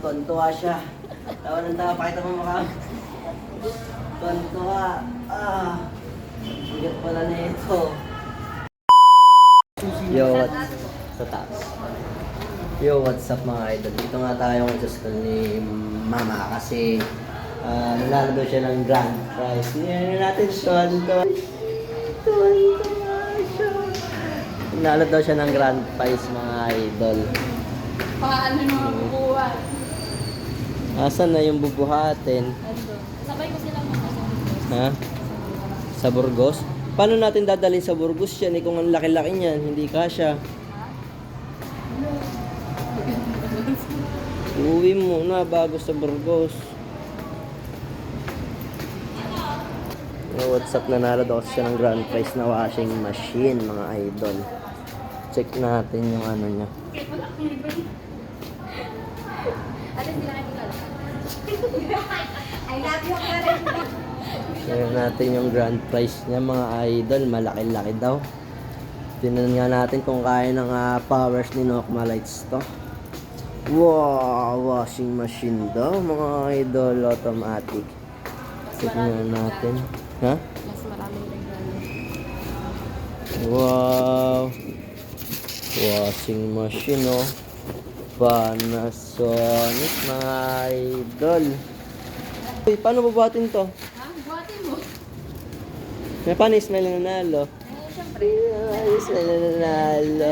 Tontuwa siya. Tawa ng tawa, pakita mo mukha. Tontuwa. Bigat pala na ito. Yo, sa taas. Yo, what's up mga idol? Dito nga tayo sa school ni Mama kasi nanalo daw siya ng grand prize. Ngayon natin siya. Nanalo daw siya ng grand prize mga idol. Paano naman bubuhat? Asan na yung bubuhatin? Ando. Sabay ko silang Ha? Sa Burgos? Paano natin dadalhin sa Burgos yan? Kung ang laki-laki niyan, hindi kasya. Uwi muna bago sa Burgos. What's up, nanalo daw siya ng grand prize na washing machine mga idol. Check natin yung ano niya. Ano sila nakikilala? I love you, Karen. Tingnan natin yung grand prize niya mga idol. Malaki-laki daw. Tingnan nga natin kung kaya ng powers ni Nokma Lights to. Wow! Washing machine daw mga idol. Automatic. Tingnan natin. Ha? Mas maraming regalo. Wow! Washing machine oh. Panasonic mga idol. Uy, paano bubuhatin to? Ha? Buhatin mo. May paano smell na nanalo? Siyempre. Smell na nanalo.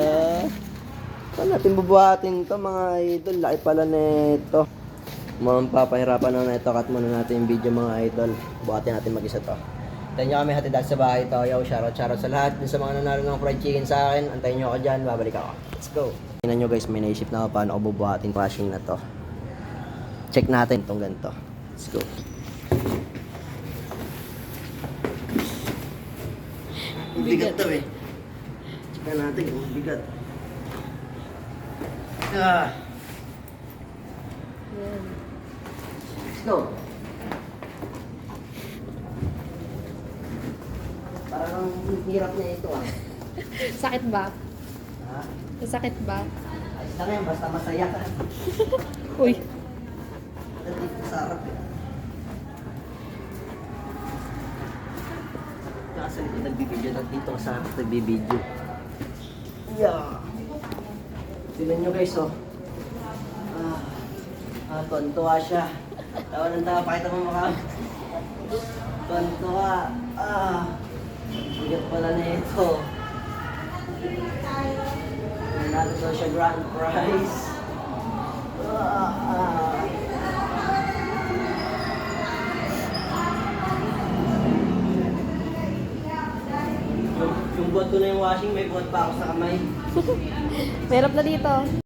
Paano natin bubuhatin to mga idol? Laki pala nito. Mga papahirapan na ito. Cut muna natin yung video mga idol. Buhatin natin mag-isa to. Antayin nyo kami hatid sa bahay to. Yo, shoutout sa lahat. Dun sa mga nanalo ng fried chicken sa akin. Antayin nyo ako dyan. Babalik ako. Let's go. Tingnan nyo guys, may naisip na ako paano ako bubuhatin washing na to. Check natin itong ganito. Let's go. Bigat to eh. Check natin kung bigat. Yan. Let's go. Parang hirap na ito ah. Sakit ba? Ha? Sakit ba? Ayos lang yan, basta masaya ka. Uy. Dito sa harap eh. Kasi dito nagbibideo, dito sa harap nagbibideo. Yeah. Tignan nyo guys oh. Tontuwa siya. Tawa ng tawa, pakita mo mukha. Tontuwa. Bigat pala na ito. Nanalo daw siya grand prize. Yung buhat ko na yung washing, may buhat pa ako sa kamay. Merap na dito.